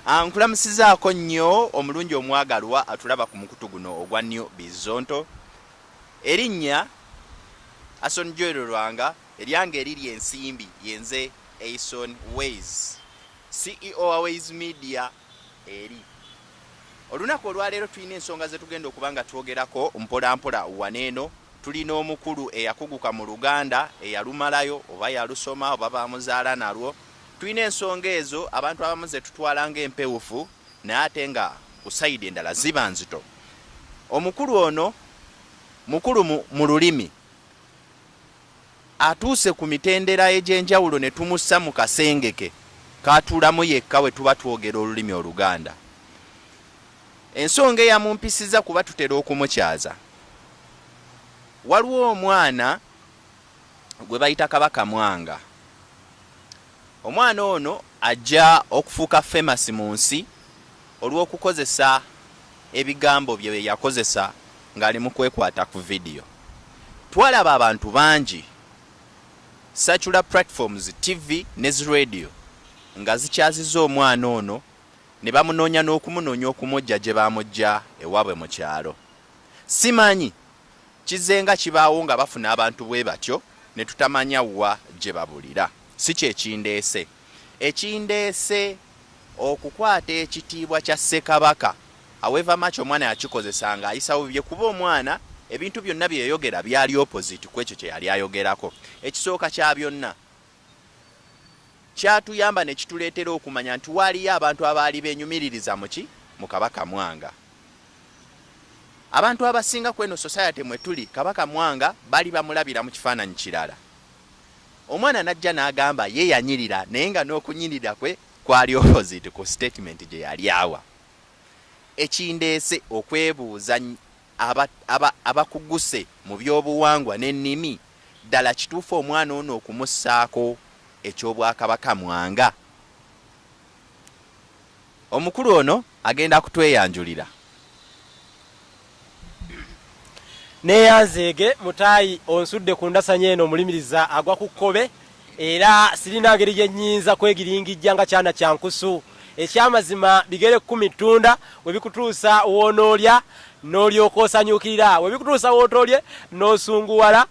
Nkulamusizaako nnyo omulungi omwagalwa atulaba ku mukutu guno ogwa New Bizonto. Erinnya Ssengule Lwanga eryange eriri ensimbi yenze Ason Ways, CEO wa Ways Media eri. Olunaku olwaleero tulina ensonga ze tugenda okuba nga twogerako mpolampola waneeno. Tulina omukulu eyakuguka mu Luganda eyalumalayo oba yalusoma oba bamuzaala nalwo. Tulina ensonga ezo abantu abamu ze tutwala ng'empewufu naye ate nga ku sayidi endala ziba nzito. Omukulu ono mukulu mu lulimi atuuse ku mitendera egy'enjawulo ne tumussa mu kasengeke kaatuulamu yekka we tuba twogera olulimi Oluganda. Ensonga eyamumpisiza kuba tutera okumukyaza. Waliwo omwana gwe bayita Kabaka Mwanga. Omwana ono ajja okufuuka famous mu nsi olw'okukozesa ebigambo bye yakozesa ng'ali mu kwekwata ku video. Twalaba abantu bangi secular platforms TV ne radio nga zikyaziza omwana ono ne bamunoonya n'okumunoonya okumujja gye baamujja ewaabwe mu kyalo. Simanyi kizenga kibaawo nga bafuna abantu bwe batyo ne tutamanya wa gye babulira. Si kye kindeese. Ekindeese okukwata ekitiibwa kya Ssekabaka however much omwana yakikozesa nga ayisawo bye kuba omwana ebintu byonna bye yayogera byali opposite ku ekyo kye yali ayogerako. Ekisooka kya byonna kyatuyamba ne kituleetera okumanya nti waliyo abantu abaali beenyumiririza mu Kabaka Mwanga. Abantu abasinga ku eno society mwe tuli Kabaka Mwanga bali bamulabira mu kifaananyi kirala. Omwana najja n'agamba ye yanyirira naye nga n'okunyirira kwe kwali opposite ku statement gye yali awa. Ekindeese okwebuuza abakuguse mu by'obuwangwa n'ennimi ddala kituufu omwana ono okumussaako eky'Obwakabaka Mwanga. Omukulu ono agenda kutweyanjulira. Neyanzeege mutayi onsudde ku ndasanya eno omulimiriza agwa ku kkobe era sirina ngeri gye nnyinza kwegiringijja nga kyana kyankusu. Ekyamazima bigere 10 ttunda we bikutuusa woonoolya n'olyoka osanyukira, we bikutuusa wootolye n'osunguwala.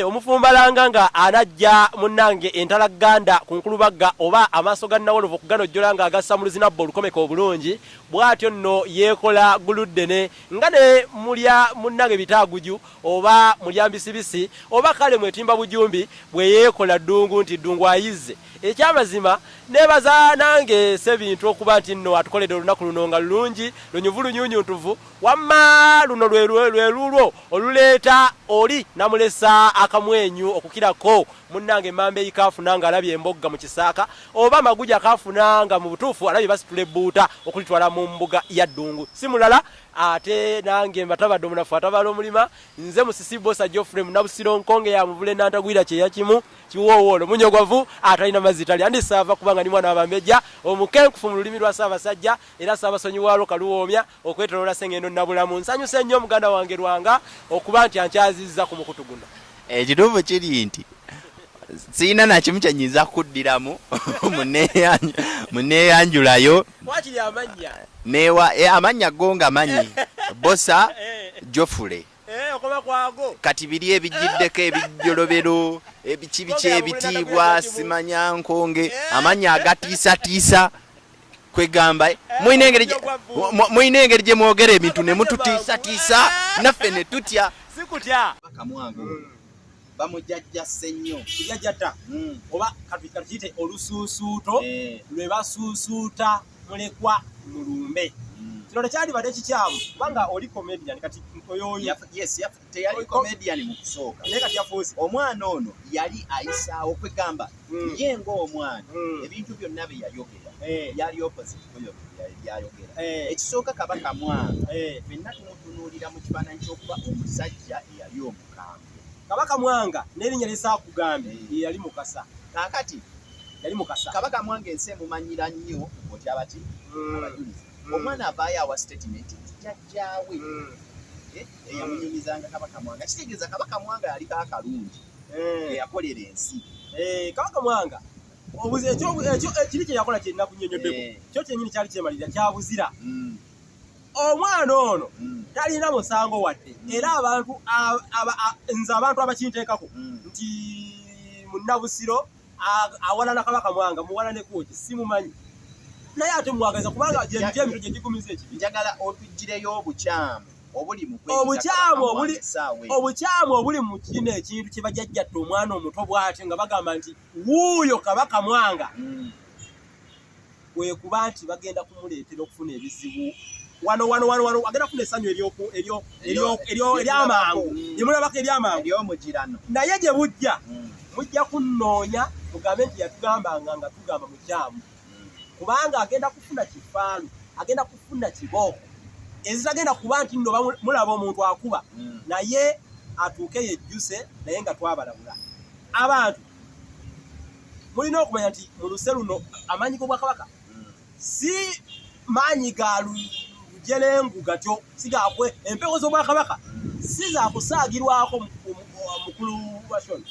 Omufumbalanga nga anajja munnange entalaganda ku nkulubagga oba amaaso ga Nawolovu okuganojjola nga agassa mu luzinabbo olukomeko obulungi bw'atyo nno yeekola guluddene nga ne mulya munnange bitaaguju oba mulya mbisibisi oba kale mwetimba bujumbi bwe yeekola ddungu nti ddungu ayizze. Ekyamazima nebaza nange sebintu okuba nti nno atukoledde olunaku luno nga lulungi lunyuvu lunyunyuntuvu wamma luno lwe lulwo oluleeta oli namulesa akamwenyu okukirako munnange mambe yikaafuna nga alabye embogga mu kisaaka oba maguja kaafuna nga mu butuufu alabye basitula ebbuuta okulitwala mu mbuga ya ddungu. Si mulala ate nange mbatabadde omunafu atabala omulima nze musisi bosa Geoffrey Nabusiro nkonge ya muvule nantagwira kye yakimu kiwoowolo munyogwavu atalina mazitali andisaava kubanga ni mwana wabambejja omukenkufu mu lulimi lwa Ssaabasajja era Ssaabasonyiwaalo Kaluwoomya okwetoloola Ssengendo Nabulamu. Nsanyuse nnyo muganda wange Lwanga okuba nti ankyazizza ku mukutu guno. Ekituufu kiri nti sirina nakimu kyennyinza kuddiramu muneeyanjulayo. Wakiri amannya amannya go nga manyi bosa Geoffrey okoma kwago kati biri ebijiddeko ebijjolobero ebikibiki ebitiibwa simanya nkonge amannya agatiisatiisa kwegamba muyina engeri gye mwogera ebintu ne mututiisatiisa naffe ne tutya. Sikutya Kamwango bamujjajjase nnyo kujjajjata oba katuyite olusuusuuto lwe basuusuuta mulekwa mulumbe. Kino tekyali badde kikyamu kubanga oli comedian kati oyoyo teyali comedian mu kusooka naye kati yafuuse omwana ono yali ayisaawo kwegamba ye ng'omwana ebintu byonna bye yayogera yali opposite kuyo byayogera. Ekisooka Kabaka Mwanga fenna tumutunuulira mu kifaananyi ky'okuba omusajja eyali omukambwe. Kabaka Mwanga n'erinnya lisaakugambye yali mukasa. Kaakati yali mukasa. Kabaka Mwanga ensi emumanyira nnyo otya bati abajulizi. Omwana avaayo awa statement jjajjaawe eyamunyumizanga Kabaka Mwanga. Kitegeeza Kabaka Mwanga yaliko akalungi eyakolera ensi. Kabaka Mwanga ekiri kye yakola kye nakunnyonnyoddeko kyo kyennyini kyali kyemalirira kyabuzira. Omwana ono talina musango wadde, era abantu nze abantu abakinteekako nti munnabusiro awalana Kabaka Mwanga muwalaneko ki simumanyi, naye ate mwagaliza kubanga gyebintu gye gigumiza ekibi. Njagala otuggireyo obukyamu obuli mu kino ekintu kye bajjajjatta omwana omuto bw'ati nga bagamba nti wuuyo Kabaka Mwanga, wekuba nti bagenda kumuleetera okufuna ebizibu wano agenda kufuna essanyu ery'amangu lyemulabako ery'amangu, naye gye mujja kunnoonya mugambe nti yatugambanga nga tugamba mukyamu, kubanga agenda kufuna kifaalu, agenda kufuna kibooko ezitagenda kuba nti nno mulaba omuntu akuba naye atuuke yejjuse naye nga twabalabula. Abantu mulina okumanya nti mu luse luno amaanyi g'Obwakabaka si maanyi ga lujerengu gatyo, si gakwe. Empewo z'Obwakabaka si za kusaagirwako mukulu wa shoni,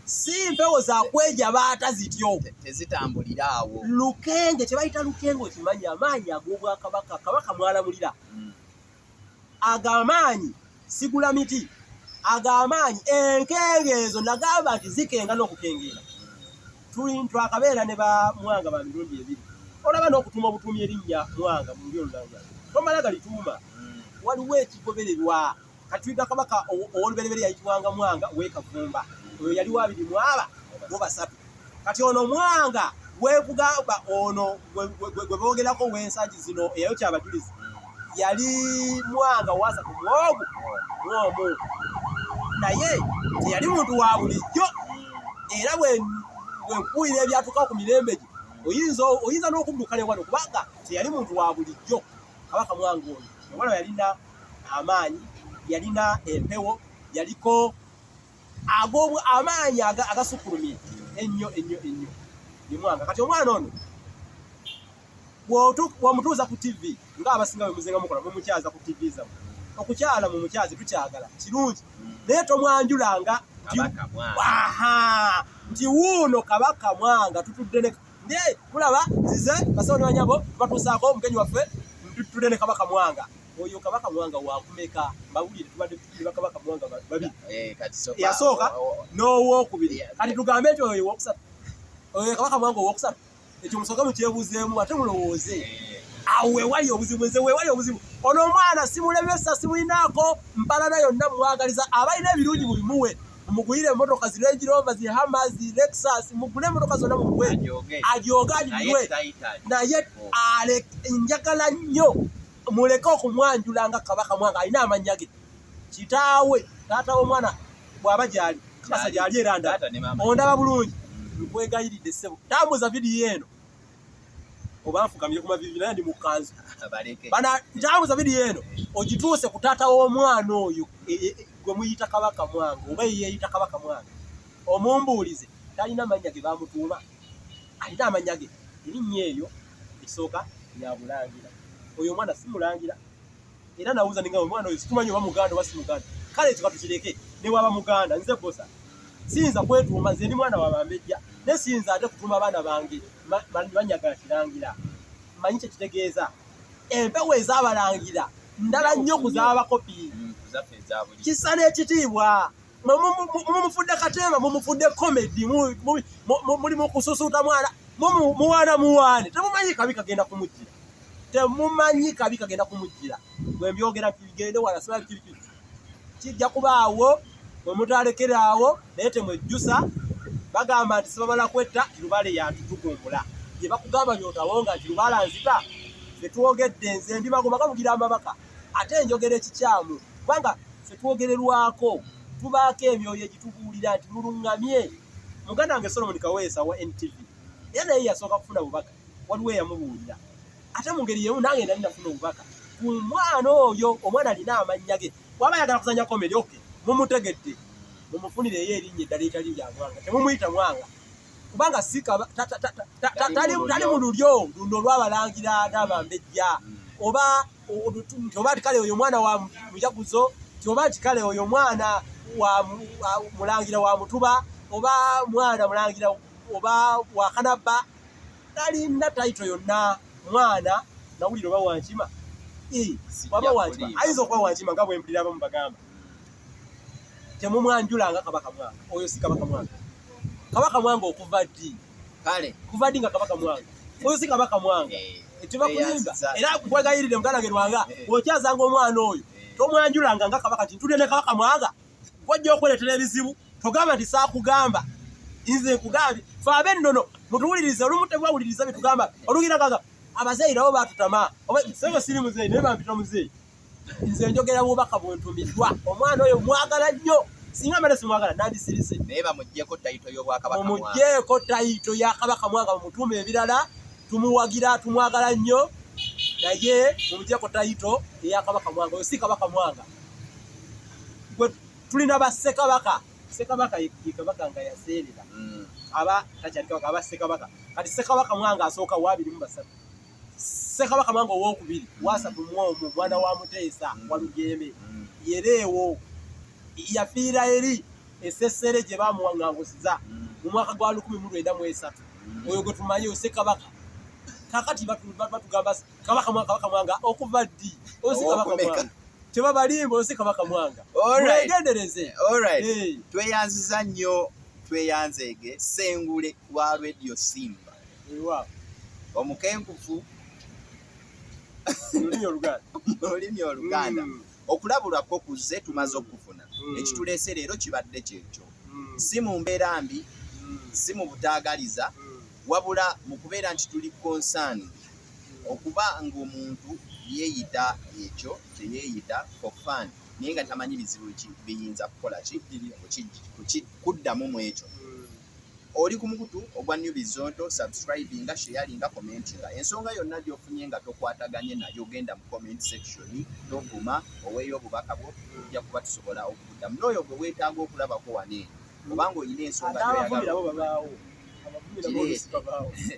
si mpewo za kweja baata zityo tezitambulira awo. Lukenge kye bayita lukenge okimanyi amaanyi ag'Obwakabaka Kabaka mwalamulira. Agamaanyi sigula miti, agamaanyi enkengeezo nagamba nti zikenga n'okukengeera. Twakabeera ne ba Mwanga ba mirundi ebiri. Olaba n'okutuma obutuumi erinnya Mwanga mu lulyo olulala tomala galituuma. Waliwo ekigobererwa kati tuyita Kabaka ow'olubereberye yayitibwanga Mwanga w'Ekavumba, oyo yali wa 2 mu 3. Kati ono Mwanga wekugamba ono gwe boogerako w'ensangi zino eyayo kyabajulizi yali Mwanga wasa ku mwomu naye teyali muntu wa bulijjo, era bwe nkuwulira ebyatuuka ku mirembe gye oyinza n'okudduka ne wano kubanga teyali muntu wa bulijjo. Kabaka Mwanga ono omwana yalina amaanyi, yalina empewo, yaliko amaanyi agasukulumye ennyo ni Mwanga. Kati omwana ono bw'omutuuza ku TV ng'abasinga bwe muzenga mukola mumukyaza ku TV zammwe, okukyala mu mukyazi tukyagala kirungi, naye tomwanjulanga nti wuuno Kabaka Mwanga tutudde ne mulaba zize basawo ne banyabo batuusaako omugenyi waffe tutudde ne Kabaka Mwanga. Oyo Kabaka Mwanga wakumeka mbawulire tubadde tukiri Kabaka Mwanga babiri, eyasooka n'owookubiri, kati tugambe nti oyo owokusatu, oyo Kabaka Mwanga owokusatu. Ekyo musooka mukyebuuzeemu ate mulowooze awo wewali obuzibu, nze wewali obuzibu. Ono omwana simulemesa simulinaako mpalana yonna mwagaliza, abalina ebirungi mubimuwe, mumugulire emmotoka zi Range Rover, zi Hummer, zi Lexus, mugule emmotoka zonna mumuwe ajooge agimuwe, naye njagala nnyo muleke okumwanjula nga Kabaka Mwanga alina amannya ge. Kitaawe taata w'omwana bw'aba gyali kibasa gyali era ondaba bulungi, nkwegayiridde ssebo tambuza vidiyo eno oba nfukamire ku mavivi naye ndi mu kkanzu tambuza vidiyo eno ogituuse ku taata w'omwana oyo gwe muyita Kabaka Mwanga oba yeeyita Kabaka Mwanga, omumbuulize talina amannya ge baamutuuma, alina amannya ge. Erinnya eryo ekisooka lyabulangira. Oyo omwana simulangira, era nawuza ninga omwana oyo situmanyi oba Muganda oba si Muganda. Kale ekyo katukireke ne waba Muganda, nze bosa siyinza kwetuuma, nze ndi mwana wa Bambejja, ne siyinza ate kutuuma abaana bange banyagala kirangira. Manyi kye kitegeeza empewo ez'abalangira ndala nnyo ku z'abakopi, kisa n'ekitiibwa. Mumufudde katemba, mumufudde komedi, muli mu kususuuta mwana muwaane, temumanyi kabi kagenda kumujjira, temumanyi kabi kagenda kumujjira. Bwe mbyogera nti bigende wala siba biki kijja kubaawo bwe mutalekeraawo, naye temwejjusa. Bagamba nti sibamala kwetta Kirubale yatutugumbula, gye bakugamba byotawonga nti Lubala nzita ffe twogedde, nze ndi Magoma gamugira amabaka ate njogera ekikyamu, kubanga ffe twogererwako tubaako emyoyo egitubuulira nti muluŋŋamye. Muganda wange Solomon Kaweesa wa NTV era naye yasooka kufuna bubaka, waliwo eyamubuulira ate mu ngeri yemu nange nali nafuna obubaka ku mwana oyo. Omwana alina amannya ge, waba yagala kuzanya komedi oke mumutegedde mumufunireyo erinnya eddala etali lya Mwanga, temumuyita Mwanga kubanga tali mu lulyo luno olw'abalangira n'Abambejja, oba ati kale oyo mwana wa Mujaguzo, oba ati kale oyo mwana wa mulangira wa Mutuba, oba mwana mulangira oba wakanabba talina taito yonna mwana nawulira oba wankima waba wankima ayinza okuba wankima nga bwempulira abamu bagamba temumwanjulanga Kabaka Mwanga oyo si Kabaka Mwanga. Kabaka Mwanga okuva ddi kale kuva ddi nga Kabaka Mwanga oyo si Kabaka Mwanga. Tebakulimba era kwegayirire muganage lwanga okyazanga omwana oyo tomwanjulanga nga Kabaka nti ntulire ne Kabaka Mwanga wajja okweletera ebizibu togamba nti saakugamba nze nkugambye fe abennono mutuwulirize olumu tebwawuliriza byetugamba olugira gaga abazeeyi nabo batutama sebe siri muzeeyi naye bampita muzeeyi nze njogera bubaka bwentumiddwa omwana oyo mwagala nnyo singa mbadde simwagala nandisirise naye bamuggyeko tayito y'obwakabaka Mwanga mumuggyeko tayito ya Kabaka Mwanga mumutuuma ebirala tumuwagira tumwagala nnyo naye mumuggyeko tayito eya Kabaka Mwanga oyo si Kabaka Mwanga. Tulina bassekabaka Ssekabaka ye Kabaka nga yaseerera aba takyali Kabaka aba Ssekabaka kati Ssekabaka Mwanga asooka wa 23 Ssekabaka Mwanga owokubiri wasatu mwomu mwana wa Muteesa wa Lujembe yereewo yafiira eri essessere gye bamuwaŋŋangusiza mu mwaka gwa 1903 oyo gwe tumanyi Ssekabaka kakati batugamba Kabaka Mwanga okuva ddi oyo si Kabaka Mwanga tebabalimba oyo si Kabaka Mwanga. Mwegendereze. Tweyanziza nnyo tweyanzeege Ssengule wa Radio Simba omukenkufu olulimi Oluganda okulabulwako kuzze tumaze okufuna ekituleese leero kibadde kyekyo si mu mbeera mbi si mu butaagaliza wabula mu kubeera nti tuli concerned okuba ng'omuntu yeeyita ekyo kyeyeeyita for fun naye nga tamanyi bizibu biyinza kukola kuddamu mu ekyo oli ku mukutu ogwa New Bizonto subscribinga sharinga commentinga ensonga yonna gy'ofunye nga tokwataganye nayo genda mu comment section toguma oweeyo obubaka bwo ojja kuba tusobola okuddamu n'oyo gwe weetaaga okulabako waneeno obanga olina ensonga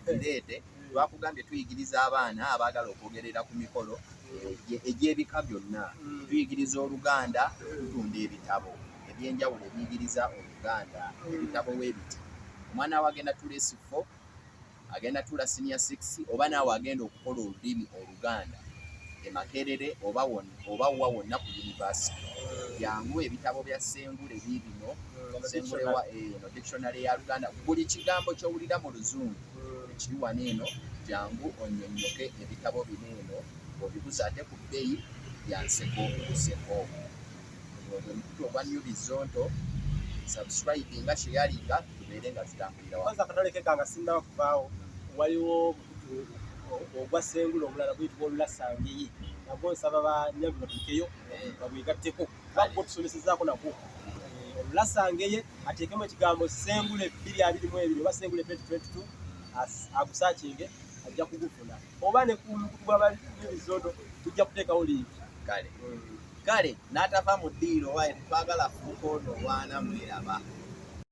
gireete twakugambye tuyigiriza abaana abaagala okwogerera ku mikolo egy'ebika byonna tuyigiriza Oluganda tutunda ebitabo ebyenjawulo ebiyigiriza Oluganda ebitabo weebiti omwana we agenda tula S4 agenda tula senior 6 oba naawe agenda okukola olulimi Oluganda e Makerere oba wa wonna ku university yangu ebitabo bya Ssengule biibino Ssengule wa dictionary ya Luganda buli kigambo ky'owulira mu Luzungu ekiri wano eno jangu onnyonnyoke ebitabo bino eno obiguza ate ku bbeeyi ya nseko kuseko omukutu ogwa New Bizonto subscribinga sharinga tubeere nga tutambulira kwanza katoleke kanga sinnawa kuvaawo waliwo ogwa Ssengule omulala guyitibwa Olulasangeye nagwo nsaba banyambi batuukeyo babwegatteko bagwo tusomesezzaako nagwo Olulasangeye ateekemu ekigambo Ssengule 222 oba Ssengule 2022 agusakinge ajja kugufuna oba ne ku mukutu gwa New Bizonto tujja kuteekawo linki kale n'atava mu ddiiro waye twagala fuuko ono waana mweraba